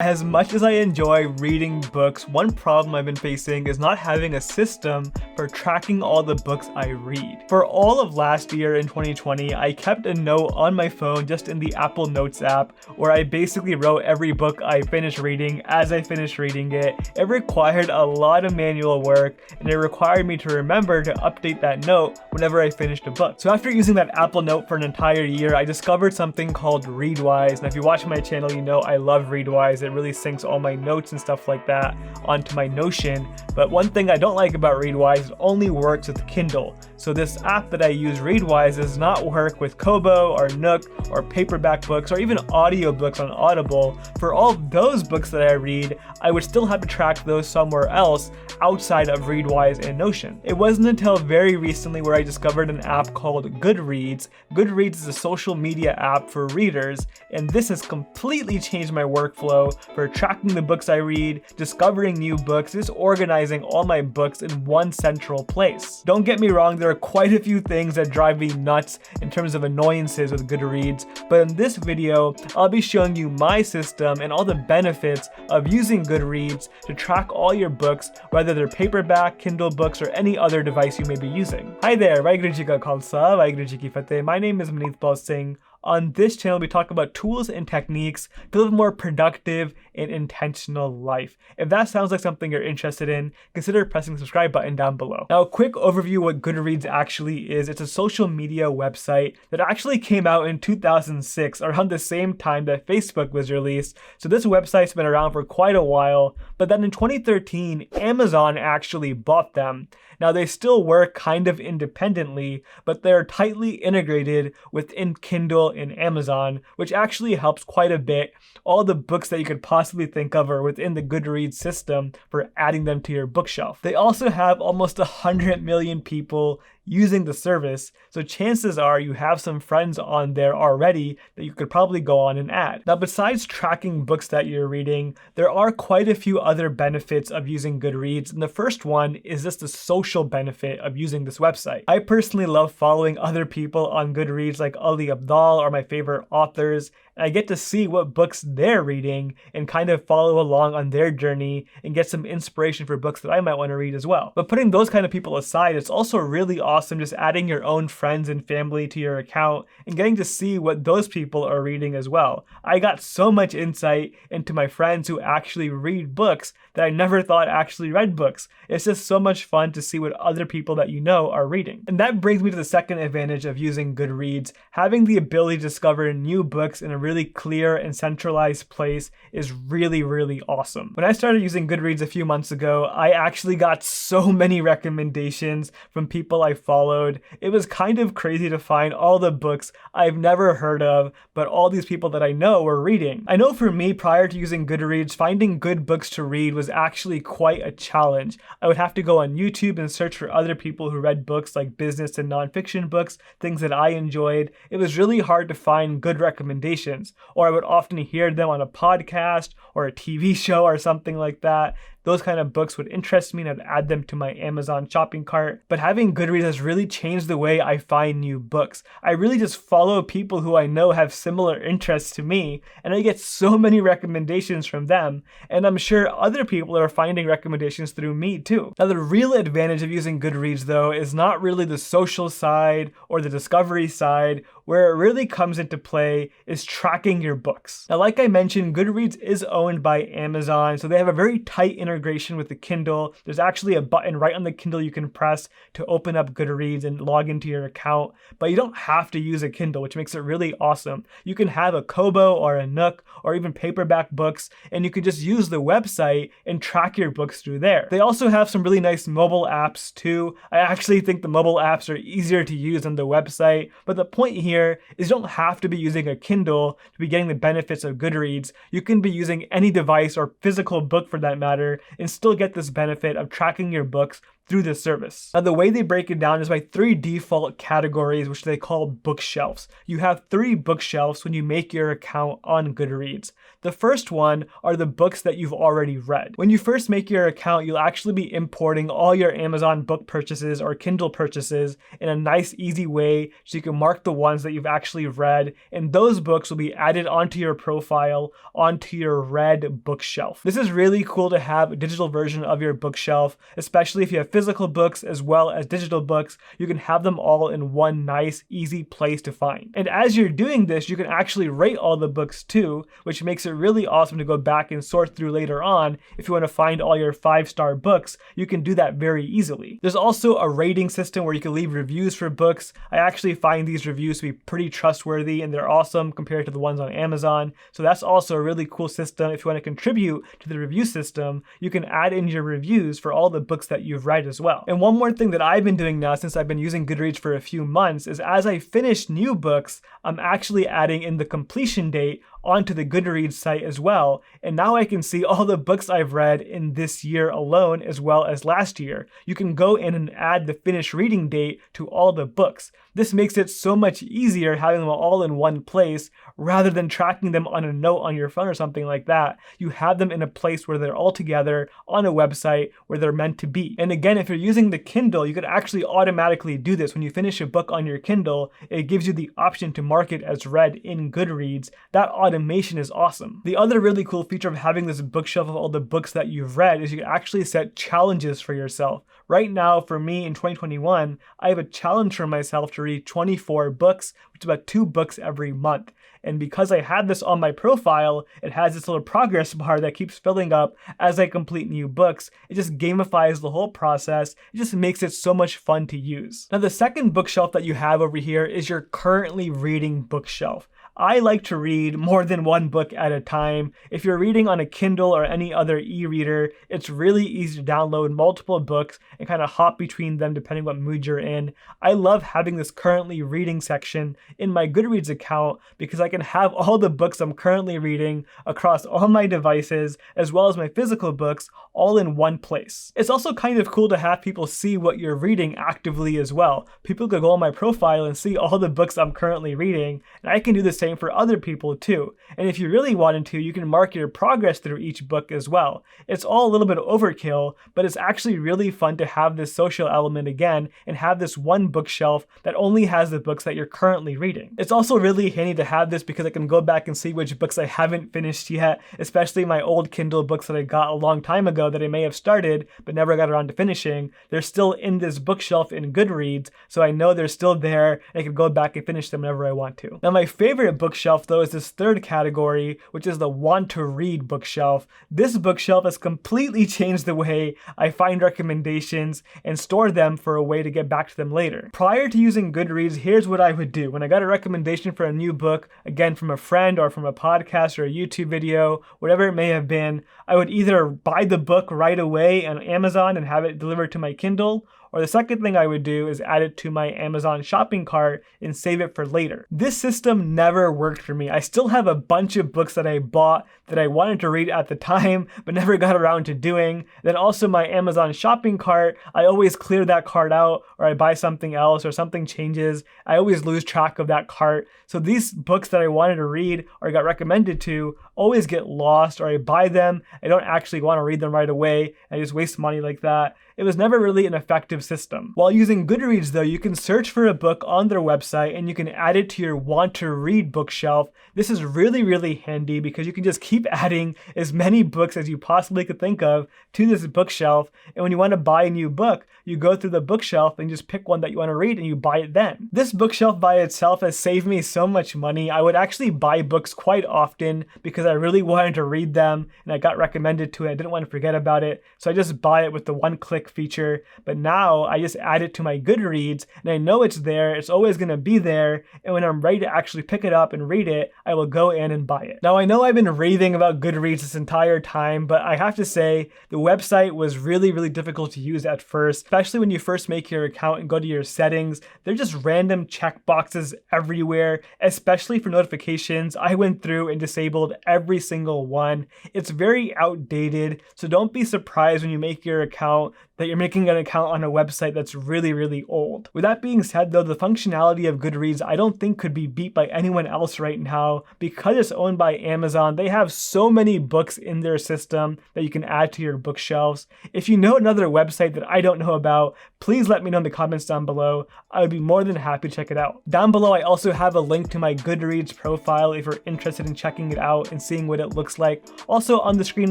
As much as I enjoy reading books, one problem I've been facing is not having a system for tracking all the books I read. For all of last year in 2020, I kept a note on my phone just in the Apple Notes app where I basically wrote every book I finished reading as I finished reading it. It required a lot of manual work and it required me to remember to update that note whenever I finished a book. So after using that Apple Note for an entire year, I discovered something called Readwise. And if you watch my channel, you know I love Readwise. It really syncs all my notes and stuff like that onto my Notion. But one thing I don't like about Readwise, it only works with Kindle. So this app that I use, Readwise, does not work with Kobo or Nook or paperback books or even audiobooks on Audible. For all those books that I read, I would still have to track those somewhere else outside of Readwise and Notion. It wasn't until very recently where I discovered an app called Goodreads. Goodreads is a social media app for readers, and this has completely changed my workflow for tracking the books I read, discovering new books, just organizing all my books in one central place. Don't get me wrong, there are quite a few things that drive me nuts in terms of annoyances with Goodreads, but in this video, I'll be showing you my system and all the benefits of using Goodreads to track all your books, whether they're paperback, Kindle books, or any other device you may be using. Hi there, Waheguru Ji Ka Khalsa, Waheguru Ji Ki Fateh. My name is Maneetpaul Singh. On this channel, we talk about tools and techniques to live a more productive and intentional life. If that sounds like something you're interested in, consider pressing the subscribe button down below. Now, a quick overview of what Goodreads actually is. It's a social media website that actually came out in 2006, around the same time that Facebook was released. So this website's been around for quite a while, but then in 2013, Amazon actually bought them. Now, they still work kind of independently, but they're tightly integrated within Kindle and Amazon, which actually helps quite a bit. All the books that you could possibly think of are within the Goodreads system for adding them to your bookshelf. They also have almost 100 million people using the service, so chances are you have some friends on there already that you could probably go on and add. Now, besides tracking books that you're reading, there are quite a few other benefits of using Goodreads, and the first one is just the social benefit of using this website. I personally love following other people on Goodreads like Ali Abdaal or my favorite authors, and I get to see what books they're reading and kind of follow along on their journey and get some inspiration for books that I might want to read as well. But putting those kind of people aside, it's also really awesome just adding your own friends and family to your account and getting to see what those people are reading as well. I got so much insight into my friends who actually read books that I never thought actually read books. It's just so much fun to see what other people that you know are reading. And that brings me to the second advantage of using Goodreads. Having the ability to discover new books in a really clear and centralized place is really, really awesome. When I started using Goodreads a few months ago, I actually got so many recommendations from people I followed. It was kind of crazy to find all the books I've never heard of, but all these people that I know were reading. I know for me, prior to using Goodreads, finding good books to read was actually quite a challenge. I would have to go on YouTube and search for other people who read books like business and nonfiction books, things that I enjoyed. It was really hard to find good recommendations, or I would often hear them on a podcast or a TV show or something like that. Those kind of books would interest me and I'd add them to my Amazon shopping cart. But having Goodreads has really changed the way I find new books. I really just follow people who I know have similar interests to me, and I get so many recommendations from them. And I'm sure other people are finding recommendations through me too. Now, the real advantage of using Goodreads, though, is not really the social side or the discovery side. Where it really comes into play is tracking your books. Now, like I mentioned, Goodreads is owned by Amazon, so they have a very tight integration with the Kindle. There's actually a button right on the Kindle you can press to open up Goodreads and log into your account, but you don't have to use a Kindle, which makes it really awesome. You can have a Kobo or a Nook or even paperback books, and you can just use the website and track your books through there. They also have some really nice mobile apps too. I actually think the mobile apps are easier to use than the website, but the point here is you don't have to be using a Kindle to be getting the benefits of Goodreads. You can be using any device or physical book for that matter and still get this benefit of tracking your books through this service. Now, the way they break it down is by 3 default categories, which they call bookshelves. You have 3 bookshelves when you make your account on Goodreads. The first one are the books that you've already read. When you first make your account, you'll actually be importing all your Amazon book purchases or Kindle purchases in a nice, easy way so you can mark the ones that you've actually read, and those books will be added onto your profile, onto your read bookshelf. This is really cool to have a digital version of your bookshelf, especially if you have physical books as well as digital books. You can have them all in one nice, easy place to find. And as you're doing this, you can actually rate all the books too, which makes it really awesome to go back and sort through later on. If you want to find all your 5-star books, you can do that very easily. There's also a rating system where you can leave reviews for books. I actually find these reviews to be pretty trustworthy and they're awesome compared to the ones on Amazon. So that's also a really cool system. If you want to contribute to the review system, you can add in your reviews for all the books that you've read as well. And one more thing that I've been doing now since I've been using Goodreads for a few months is as I finish new books, I'm actually adding in the completion date onto the Goodreads site as well. And now I can see all the books I've read in this year alone as well as last year. You can go in and add the finished reading date to all the books. This makes it so much easier having them all in one place rather than tracking them on a note on your phone or something like that. You have them in a place where they're all together on a website where they're meant to be. And again, if you're using the Kindle, you could actually automatically do this. When you finish a book on your Kindle, it gives you the option to mark it as read in Goodreads. That automation is awesome. The other really cool feature of having this bookshelf of all the books that you've read is you can actually set challenges for yourself. Right now, for me in 2021, I have a challenge for myself to read 24 books, which is about 2 books every month. And because I had this on my profile, it has this little progress bar that keeps filling up as I complete new books. It just gamifies the whole process. It just makes it so much fun to use. Now, the second bookshelf that you have over here is your currently reading bookshelf. I like to read more than one book at a time. If you're reading on a Kindle or any other e-reader, it's really easy to download multiple books and kind of hop between them depending what mood you're in. I love having this currently reading section in my Goodreads account because I can have all the books I'm currently reading across all my devices as well as my physical books all in one place. It's also kind of cool to have people see what you're reading actively as well. People could go on my profile and see all the books I'm currently reading, and I can do the same for other people too. And if you really wanted to, you can mark your progress through each book as well. It's all a little bit overkill, but it's actually really fun to have this social element again and have this one bookshelf that only has the books that you're currently reading. It's also really handy to have this because I can go back and see which books I haven't finished yet, especially my old Kindle books that I got a long time ago that I may have started but never got around to finishing. They're still in this bookshelf in Goodreads, so I know they're still there and I can go back and finish them whenever I want to. Now, my favorite bookshelf though is this third category, which is the want to read bookshelf. This bookshelf has completely changed the way I find recommendations and store them for a way to get back to them later. Prior to using Goodreads, here's what I would do. When I got a recommendation for a new book, again from a friend or from a podcast or a YouTube video, whatever it may have been, I would either buy the book right away on Amazon and have it delivered to my Kindle, or the second thing I would do is add it to my Amazon shopping cart and save it for later. This system never worked for me. I still have a bunch of books that I bought that I wanted to read at the time, but never got around to doing. Then also my Amazon shopping cart, I always clear that cart out, or I buy something else or something changes. I always lose track of that cart. So these books that I wanted to read or got recommended to always get lost, or I buy them, I don't actually want to read them right away, I just waste money like that. It was never really an effective system. While using Goodreads though, you can search for a book on their website and you can add it to your want to read bookshelf. This is really, really handy because you can just keep adding as many books as you possibly could think of to this bookshelf. And when you want to buy a new book, you go through the bookshelf and just pick one that you want to read and you buy it then. This bookshelf by itself has saved me so much money. I would actually buy books quite often because I really wanted to read them and I got recommended to it. I didn't want to forget about it. So I just buy it with the one-click feature. But now I just add it to my Goodreads and I know it's there. It's always going to be there. And when I'm ready to actually pick it up and read it, I will go in and buy it. Now I know I've been raving about Goodreads this entire time, but I have to say the website was really, really difficult to use at first, especially when you first make your account and go to your settings. They're just random checkboxes everywhere, especially for notifications. I went through and disabled every single one. It's very outdated, so don't be surprised when you make your account that you're making an account on a website that's really, really old. With that being said though, the functionality of Goodreads I don't think could be beat by anyone else right now. Because it's owned by Amazon, they have so many books in their system that you can add to your bookshelves. If you know another website that I don't know about, please let me know in the comments down below. I would be more than happy to check it out. Down below I also have a link to my Goodreads profile if you're interested in checking it out and seeing what it looks like. Also on the screen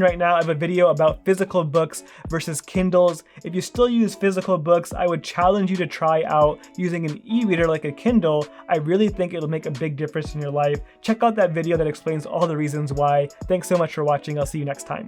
right now I have a video about physical books versus Kindles. If you still use physical books, I would challenge you to try out using an e-reader like a Kindle. I really think it'll make a big difference in your life. Check out that video that explains all the reasons why. Thanks so much for watching. I'll see you next time.